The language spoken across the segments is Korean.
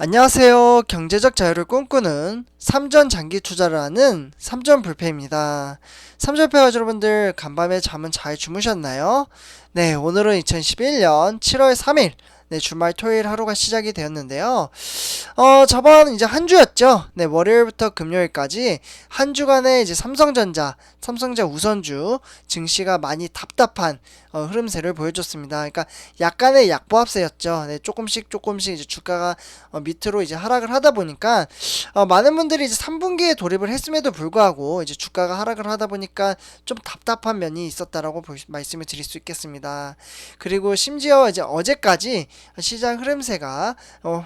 안녕하세요. 경제적 자유를 꿈꾸는 삼전 장기 투자를 하는 삼전 불패입니다. 삼전 불패 여러분들 간밤에 잠은 잘 주무셨나요? 네, 오늘은 2011년 7월 3일 네, 주말 토요일 하루가 시작이 되었는데요. 저번 이제 한 주였죠. 네, 월요일부터 금요일까지 한 주간의 이제 삼성전자 우선주 증시가 많이 답답한 흐름세를 보여줬습니다. 그러니까 약간의 약보합세였죠. 네, 조금씩 이제 주가가 밑으로 이제 하락을 하다 보니까 많은 분들이 이제 3분기에 돌입을 했음에도 불구하고 이제 주가가 하락을 하다 보니까 좀 답답한 면이 있었다라고 말씀을 드릴 수 있겠습니다. 그리고 심지어 이제 어제까지 시장 흐름세가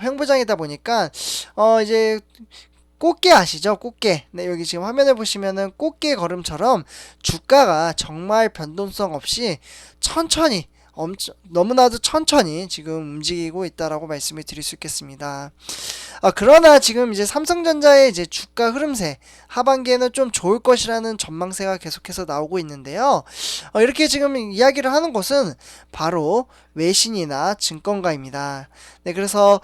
횡보장이다 보니까 이제 꽃게 아시죠? 꽃게. 네, 여기 지금 화면을 보시면은 꽃게 걸음처럼 주가가 정말 변동성 없이 천천히 너무나도 천천히 지금 움직이고 있다라고 말씀을 드릴 수 있겠습니다. 그러나 지금 이제 삼성전자의 이제 주가 흐름세 하반기에는 좀 좋을 것이라는 전망세가 계속해서 나오고 있는데요. 이렇게 지금 이야기를 하는 것은 바로 외신이나 증권가입니다. 네, 그래서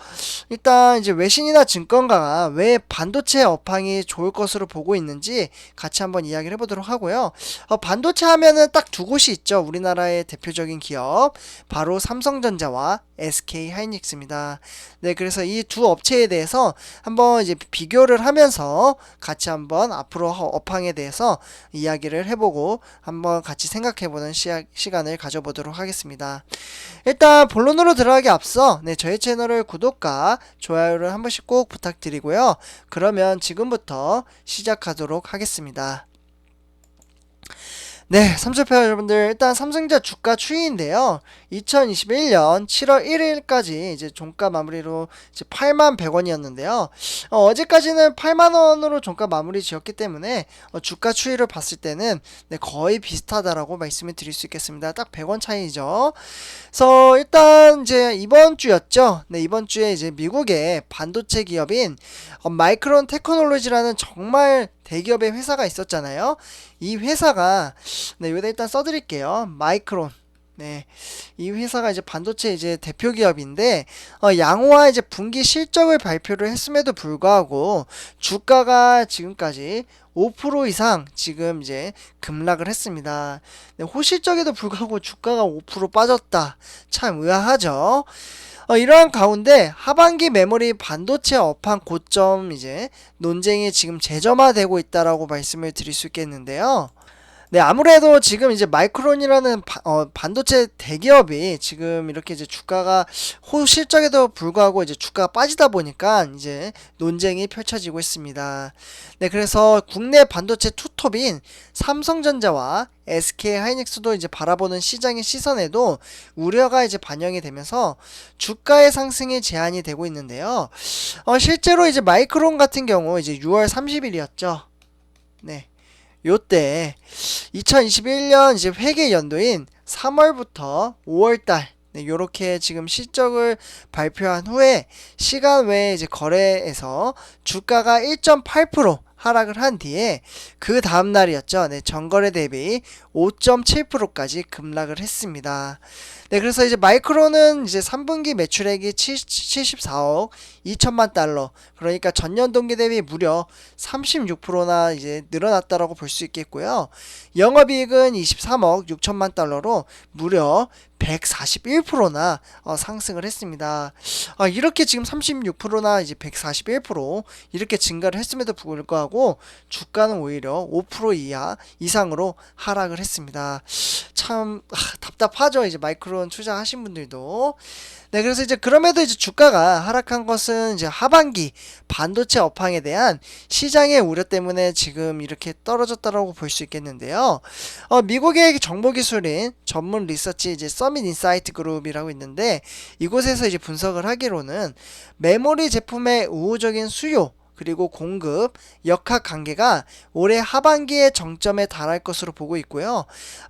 일단 이제 외신이나 증권가가 왜 반도체 업황이 좋을 것으로 보고 있는지 같이 한번 이야기를 해보도록 하고요. 반도체 하면은 딱 두 곳이 있죠. 우리나라의 대표적인 기업 바로 삼성전자와 SK 하이닉스입니다. 네, 그래서 이 두 업체에 대해서 한번 이제 비교를 하면서 같이 한번 앞으로 업황에 대해서 이야기를 해보고 한번 같이 생각해보는 시간을 가져보도록 하겠습니다. 일단 본론으로 들어가기 앞서 네, 저희 채널을 구독과 좋아요를 한 번씩 꼭 부탁드리고요. 그러면 지금부터 시작하도록 하겠습니다. 네, 삼성표 여러분들 일단 삼성전자 주가 추이인데요. 2021년 7월 1일까지 이제 종가 마무리로 이제 81,100원이었는데요. 어제까지는 8만원으로 종가 마무리 지었기 때문에 주가 추이를 봤을 때는 네, 거의 비슷하다라고 말씀을 드릴 수 있겠습니다. 딱 100원 차이죠. 그래서 일단 이제 이번 주였죠. 네, 이번 주에 이제 미국의 반도체 기업인 마이크론 테크놀로지라는 정말 대기업의 회사가 있었잖아요. 이 회사가 네, 여기다 일단 써드릴게요. 마이크론. 네, 이 회사가 이제 반도체 이제 대표 기업인데 양호한 이제 분기 실적을 발표를 했음에도 불구하고 주가가 지금까지 5% 이상 지금 이제 급락을 했습니다. 네, 호실적에도 불구하고 주가가 5% 빠졌다. 참 의아하죠. 이러한 가운데 하반기 메모리 반도체 업황 고점 이제 논쟁이 지금 재점화되고 있다라고 말씀을 드릴 수 있겠는데요. 네, 아무래도 지금 이제 마이크론이라는 반도체 대기업이 지금 이렇게 이제 주가가 호실적에도 불구하고 이제 주가가 빠지다 보니까 이제 논쟁이 펼쳐지고 있습니다. 네, 그래서 국내 반도체 투톱인 삼성전자와 SK 하이닉스도 이제 바라보는 시장의 시선에도 우려가 이제 반영이 되면서 주가의 상승이 제한이 되고 있는데요. 실제로 이제 마이크론 같은 경우 이제 6월 30일이었죠. 네. 요때 2021년 이제 회계 연도인 3월부터 5월달 네, 요렇게 지금 실적을 발표한 후에 시간 외에 이제 거래에서 주가가 1.8% 하락을 한 뒤에 그 다음 날이었죠. 네, 전거래 대비 5.7%까지 급락을 했습니다. 네, 그래서 이제 마이크론은 이제 3분기 매출액이 74억 2천만 달러. 그러니까 전년 동기 대비 무려 36%나 이제 늘어났다라고 볼 수 있겠고요. 영업이익은 23억 6천만 달러로 무려 141%나 상승을 했습니다. 이렇게 지금 36%나 이제 141% 이렇게 증가를 했음에도 불구하고 주가는 오히려 5% 이하 이상으로 하락을 했습니다. 참 답답하죠. 이제 마이크론 투자하신 분들도. 네, 그래서 이제 그럼에도 이제 주가가 하락한 것은 이제 하반기 반도체 업황에 대한 시장의 우려 때문에 지금 이렇게 떨어졌다라고 볼 수 있겠는데요. 미국의 정보기술인 전문 리서치 이제 서밋 인사이트 그룹이라고 있는데 이곳에서 이제 분석을 하기로는 메모리 제품의 우호적인 수요 그리고 공급, 역학 관계가 올해 하반기에 정점에 달할 것으로 보고 있고요.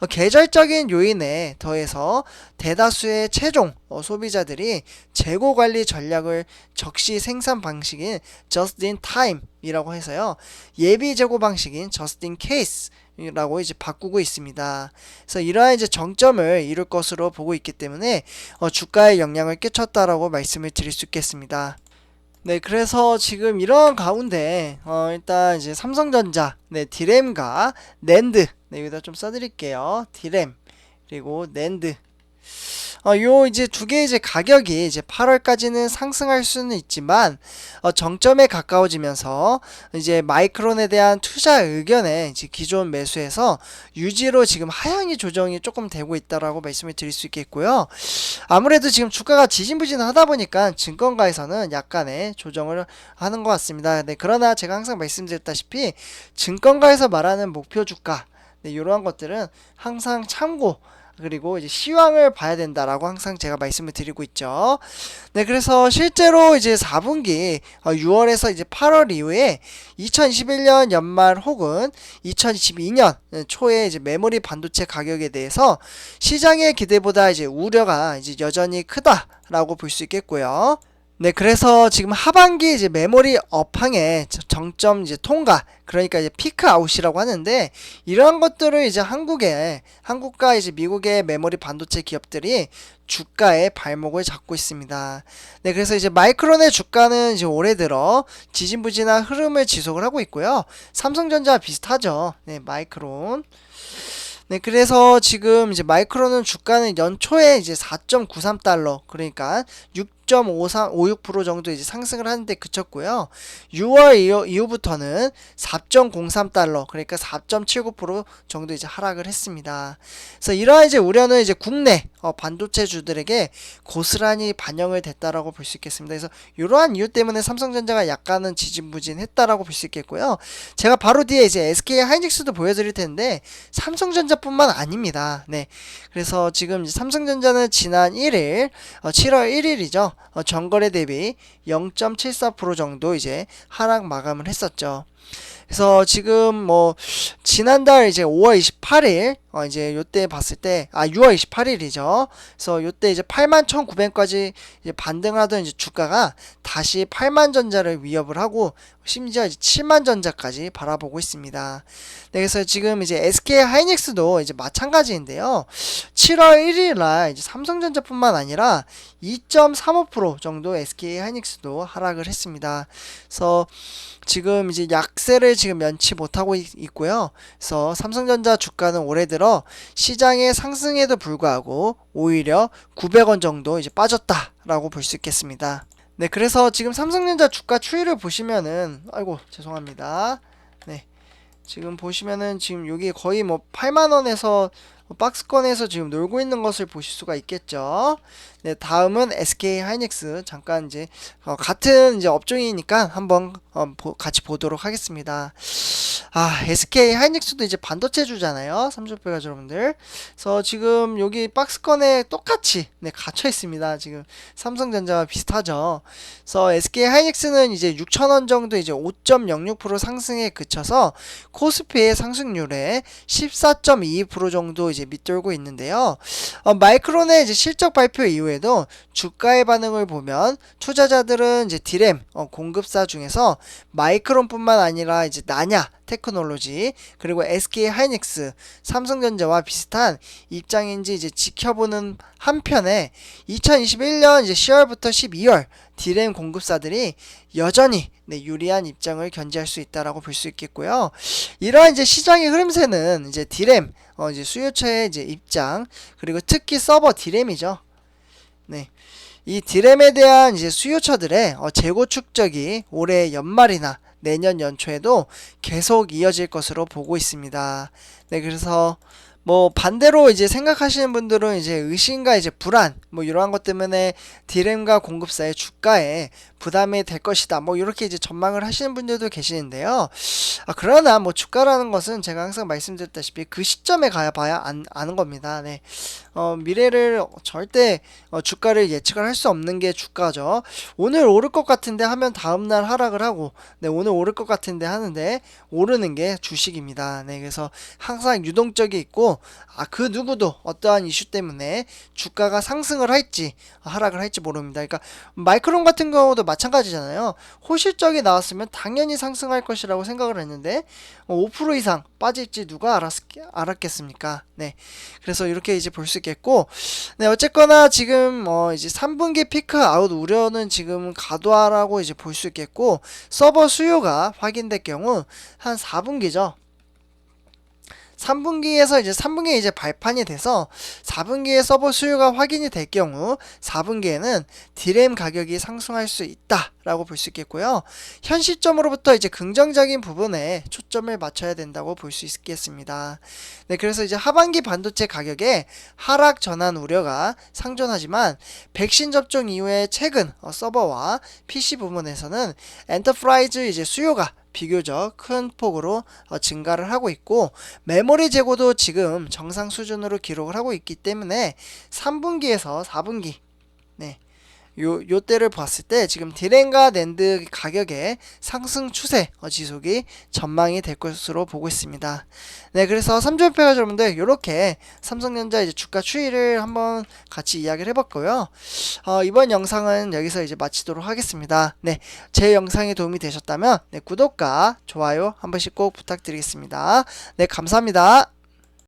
계절적인 요인에 더해서 대다수의 최종 소비자들이 재고 관리 전략을 적시 생산 방식인 just in time 이라고 해서요. 예비 재고 방식인 just in case 라고 이제 바꾸고 있습니다. 그래서 이러한 이제 정점을 이룰 것으로 보고 있기 때문에 주가에 영향을 끼쳤다라고 말씀을 드릴 수 있겠습니다. 네, 그래서 지금 이런 가운데 일단 이제 삼성전자 디램과 낸드 여기다 좀 써드릴게요. 디램 그리고 낸드 요 이제 두 개 이제 가격이 이제 8월까지는 상승할 수는 있지만 정점에 가까워지면서 이제 마이크론에 대한 투자 의견에 이제 기존 매수에서 유지로 지금 하향이 조정이 조금 되고 있다라고 말씀을 드릴 수 있겠고요. 아무래도 지금 주가가 지진부진하다 보니까 증권가에서는 약간의 조정을 하는 것 같습니다. 네, 그러나 제가 항상 말씀드렸다시피 증권가에서 말하는 목표 주가 이러한 것들은 항상 참고 그리고 이제 시황을 봐야 된다라고 항상 제가 말씀을 드리고 있죠. 네, 그래서 실제로 이제 4분기 6월에서 이제 8월 이후에 2021년 연말 혹은 2022년 초에 이제 메모리 반도체 가격에 대해서 시장의 기대보다 이제 우려가 이제 여전히 크다라고 볼 수 있겠고요. 네, 그래서 지금 하반기 이제 메모리 업황의 정점 이제 통과, 그러니까 이제 피크 아웃이라고 하는데, 이러한 것들을 이제 한국과 이제 미국의 메모리 반도체 기업들이 주가의 발목을 잡고 있습니다. 네, 그래서 이제 마이크론의 주가는 이제 올해 들어 지진부진한 흐름을 지속을 하고 있고요. 삼성전자와 비슷하죠. 네, 마이크론. 네, 그래서 지금 이제 마이크론은 주가는 연초에 이제 4.93달러, 그러니까 6.56% 정도 이제 상승을 하는데 그쳤고요. 6월 이후부터는 4.03달러, 그러니까 4.79% 정도 이제 하락을 했습니다. 그래서 이러한 이제 우려는 이제 국내 반도체주들에게 고스란히 반영을 됐다라고 볼 수 있겠습니다. 그래서 이러한 이유 때문에 삼성전자가 약간은 지진부진했다라고 볼 수 있겠고요. 제가 바로 뒤에 이제 SK 하이닉스도 보여드릴 텐데 삼성전자뿐만 아닙니다. 네, 그래서 지금 이제 삼성전자는 지난 1일 7월 1일이죠. 전거래 대비 0.74% 정도 이제 하락 마감을 했었죠. 그래서 지금 뭐 지난달 이제 5월 28일 이제 요때 봤을 때 6월 28일이죠. 그래서 요때 이제 81,900까지 이제 반등하던 이제 주가가 다시 8만 전자를 위협을 하고 심지어 이제 7만 전자까지 바라보고 있습니다. 네, 그래서 지금 이제 SK 하이닉스도 이제 마찬가지인데요. 7월 1일 날 이제 삼성전자뿐만 아니라 2.35% 정도 SK 하이닉스도 하락을 했습니다. 그래서 지금 이제 약세를 지금 면치 못하고 있고요. 그래서 삼성전자 주가는 올해 들어 시장의 상승에도 불구하고 오히려 900원 정도 이제 빠졌다라고 볼 수 있겠습니다. 네, 그래서 지금 삼성전자 주가 추이를 보시면은 아이고 죄송합니다. 네, 지금 보시면은 지금 여기 거의 뭐 8만원에서 박스권에서 지금 놀고 있는 것을 보실 수가 있겠죠. 네, 다음은 SK 하이닉스. 잠깐 이제 같은 이제 업종이니까 한번 같이 보도록 하겠습니다. SK 하이닉스도 이제 반도체주잖아요. 삼성배가 여러분들. 그래서 지금 여기 박스권에 똑같이 갇혀 있습니다. 지금 삼성전자와 비슷하죠. 그래서 SK 하이닉스는 이제 6,000원 정도 이제 5.06% 상승에 그쳐서 코스피의 상승률에 14.22% 정도 이제 밑돌고 있는데요. 마이크론의 이제 실적 발표 이후에도 주가의 반응을 보면 투자자들은 이제 디램 공급사 중에서 마이크론뿐만 아니라 이제 나냐 테크놀로지 그리고 SK 하이닉스, 삼성전자와 비슷한 입장인지 이제 지켜보는 한편에 2021년 이제 10월부터 12월 디램 공급사들이 여전히 유리한 입장을 견지할 수 있다라고 볼 수 있겠고요. 이러한 이제 시장의 흐름세는 이제 디램 이제 수요처의 이제 입장 그리고 특히 서버 디램이죠. 네. 이 디램에 대한 이제 수요처들의 재고 축적이 올해 연말이나 내년 연초에도 계속 이어질 것으로 보고 있습니다. 네, 그래서 뭐 반대로 이제 생각하시는 분들은 이제 의심과 이제 불안 뭐 이러한 것 때문에 디램과 공급사의 주가에 부담이 될 것이다 뭐 이렇게 이제 전망을 하시는 분들도 계시는데요. 그러나 뭐 주가라는 것은 제가 항상 말씀드렸다시피 그 시점에 가야 봐야 아는 겁니다. 네. 미래를 절대 주가를 예측을 할 수 없는 게 주가죠. 오늘 오를 것 같은데 하면 다음날 하락을 하고 오늘 오를 것 같은데 하는데 오르는 게 주식입니다. 네, 그래서 항상 유동적이 있고 그 누구도 어떠한 이슈 때문에 주가가 상승을 할지 하락을 할지 모릅니다. 그러니까 마이크론 같은 경우도 마찬가지잖아요. 호실적이 나왔으면 당연히 상승할 것이라고 생각을 했는데 5% 이상 빠질지 누가 알았겠습니까? 네. 그래서 이렇게 이제 볼 수 있겠고, 네, 어쨌거나 지금 이제 3분기 피크 아웃 우려는 지금 과도하라고 이제 볼 수 있겠고, 서버 수요가 확인될 경우 한 4분기죠. 3분기에 이제 발판이 돼서 4분기에 서버 수요가 확인이 될 경우 4분기에는 디램 가격이 상승할 수 있다라고 볼 수 있겠고요. 현 시점으로부터 이제 긍정적인 부분에 초점을 맞춰야 된다고 볼 수 있겠습니다. 네, 그래서 이제 하반기 반도체 가격에 하락 전환 우려가 상존하지만 백신 접종 이후에 최근 서버와 PC 부문에서는 엔터프라이즈 이제 수요가 비교적 큰 폭으로 증가를 하고 있고, 메모리 재고도 지금 정상 수준으로 기록을 하고 있기 때문에 3분기에서 4분기, 네, 요 때를 봤을 때 지금 디램과 낸드 가격의 상승 추세 지속이 전망이 될 것으로 보고 있습니다. 네, 그래서 3주 목표 여러분들 이렇게 삼성전자 이제 주가 추이를 한번 같이 이야기를 해봤고요. 이번 영상은 여기서 이제 마치도록 하겠습니다. 네, 제 영상이 도움이 되셨다면 네, 구독과 좋아요 한 번씩 꼭 부탁드리겠습니다. 네, 감사합니다.